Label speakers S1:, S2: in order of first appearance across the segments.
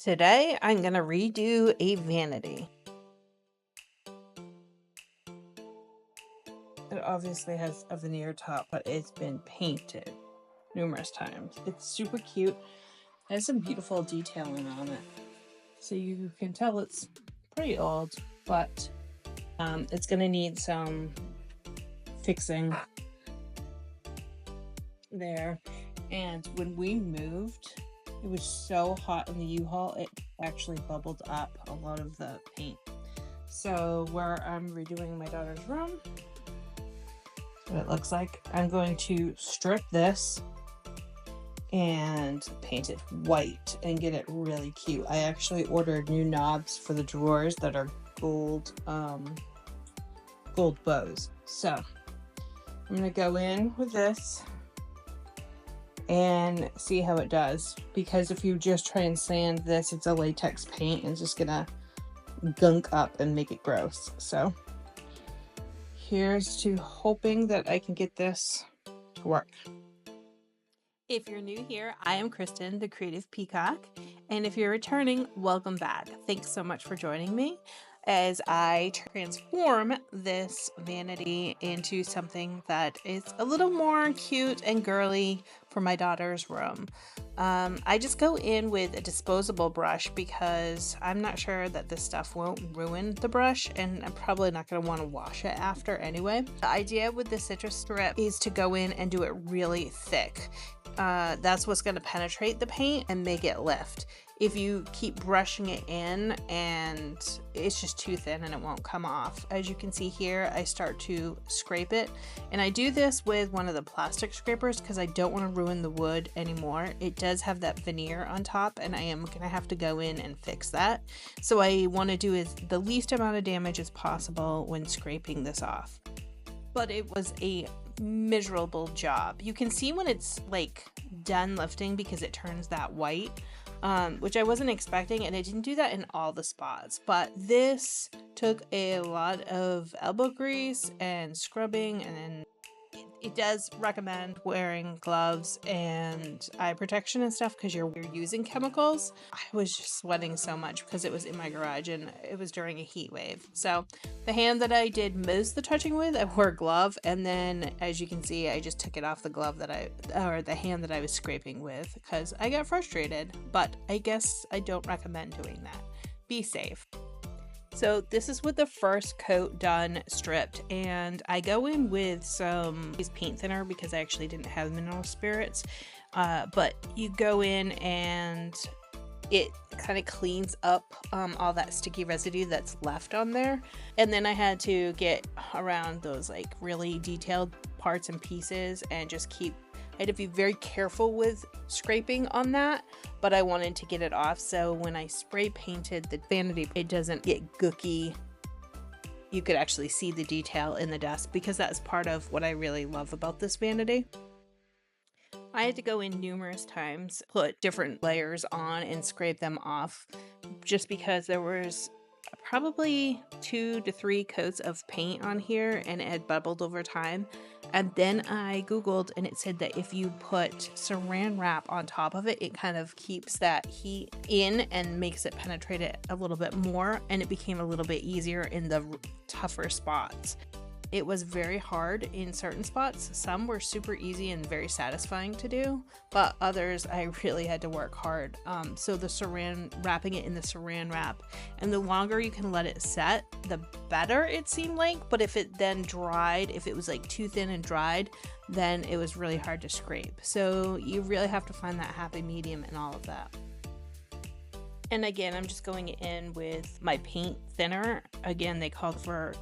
S1: Today I'm going to redo a vanity. It obviously has a veneer top, but it's been painted numerous times. It's super cute. It has some beautiful detailing on it. So you can tell it's pretty old, but it's going to need some fixing there. And when we moved, it was so hot in the U-Haul, it actually bubbled up a lot of the paint. So where I'm redoing my daughter's room, what it looks like, I'm going to strip this and paint it white and get it really cute. I actually ordered new knobs for the drawers that are gold bows. So I'm gonna go in with this and see how it does, because if you just try and sand this, it's a latex paint and it's just gonna gunk up and make it gross. So here's to hoping that I can get this to work. If you're new here, I am Kristen, the Creative Peacock, and if you're returning, welcome back. Thanks so much for joining me as I transform this vanity into something that is a little more cute and girly for my daughter's room. I just go in with a disposable brush because I'm not sure that this stuff won't ruin the brush, and I'm probably not going to want to wash it after anyway. The idea with the citrus strip is to go in and do it really thick. That's what's going to penetrate the paint and make it lift. If you keep brushing it in and it's just too thin and it won't come off. As you can see here, I start to scrape it, and I do this with one of the plastic scrapers because I don't want to ruin the wood anymore. It does have that veneer on top, and I am going to have to go in and fix that. So I want to do is the least amount of damage as possible when scraping this off. But it was a miserable job. You can see when it's like done lifting because it turns that white, which I wasn't expecting, and it didn't do that in all the spots. But this took a lot of elbow grease and scrubbing, and then it does recommend wearing gloves and eye protection and stuff because you're using chemicals. I was just sweating so much because it was in my garage and it was during a heat wave. So the hand that I did most of the touching with, I wore a glove, and then as you can see, I just took it off the glove or the hand that I was scraping with because I got frustrated. But I guess I don't recommend doing that. Be safe. So this is with the first coat done stripped, and I go in with some paint thinner because I actually didn't have mineral spirits, but you go in and it kind of cleans up all that sticky residue that's left on there. And then I had to get around those like really detailed parts and pieces and just I had to be very careful with scraping on that, but I wanted to get it off so when I spray painted the vanity, it doesn't get gooky. You could actually see the detail in the dust because that's part of what I really love about this vanity. I had to go in numerous times, put different layers on and scrape them off just because there was probably 2 to 3 coats of paint on here and it had bubbled over time. And then I googled and it said that if you put saran wrap on top of it, it kind of keeps that heat in and makes it penetrate it a little bit more, and it became a little bit easier in the tougher spots. It was very hard in certain spots. Some were super easy and very satisfying to do, but others I really had to work hard. So the wrapping it in the saran wrap, and the longer you can let it set, the better it seemed like. But if it then dried, if it was like too thin and dried, then it was really hard to scrape. So you really have to find that happy medium in all of that. And again, I'm just going in with my paint thinner. Again, they called for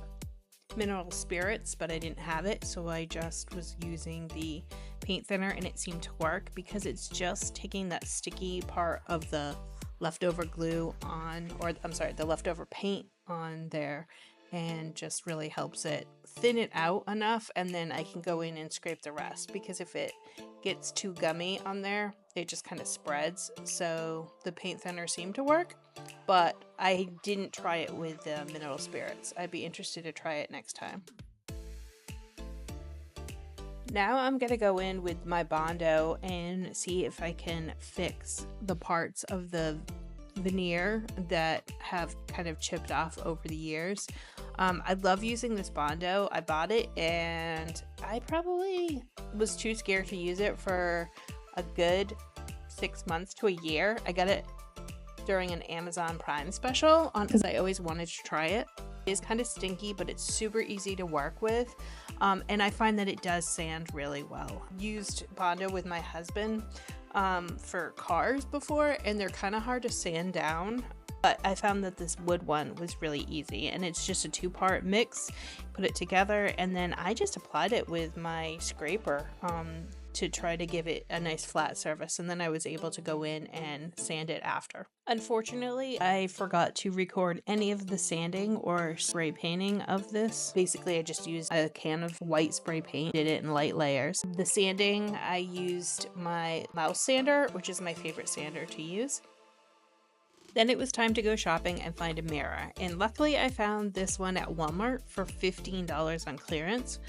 S1: mineral spirits, but I didn't have it, so I just was using the paint thinner, and it seemed to work because it's just taking that sticky part of the leftover glue on, or I'm sorry, the leftover paint on there, and just really helps it thin it out enough, and then I can go in and scrape the rest, because if it gets too gummy on there, it just kind of spreads. So the paint thinner seemed to work, but I didn't try it with the mineral spirits. I'd be interested to try it next time. Now I'm going to go in with my Bondo and see if I can fix the parts of the veneer that have kind of chipped off over the years. I love using this Bondo. I bought it and I probably was too scared to use it for a good 6 months to a year. I got it during an Amazon Prime special because I always wanted to try it. It is kind of stinky, but it's super easy to work with. And I find that it does sand really well. Used Bondo with my husband for cars before, and they're kind of hard to sand down. But I found that this wood one was really easy, and it's just a 2-part mix. Put it together, and then I just applied it with my scraper to try to give it a nice flat surface, and then I was able to go in and sand it after. Unfortunately, I forgot to record any of the sanding or spray painting of this. Basically, I just used a can of white spray paint, did it in light layers. The sanding, I used my mouse sander, which is my favorite sander to use. Then it was time to go shopping and find a mirror, and luckily I found this one at Walmart for $15 on clearance.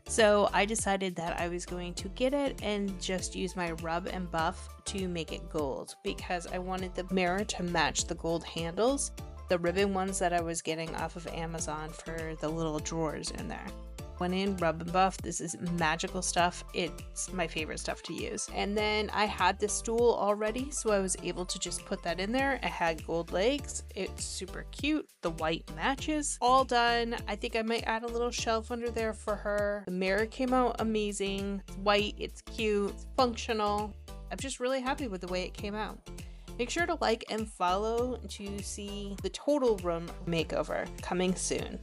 S1: So I decided that I was going to get it and just use my rub and buff to make it gold, because I wanted the mirror to match the gold handles, the ribbon ones that I was getting off of Amazon for the little drawers in there. Went in, rub and buff. This is magical stuff. It's my favorite stuff to use. And then I had this stool already, so I was able to just put that in there. It had gold legs. It's super cute. The white matches. All done. I think I might add a little shelf under there for her. The mirror came out amazing. It's white. It's cute. It's functional. I'm just really happy with the way it came out. Make sure to like and follow to see the total room makeover coming soon.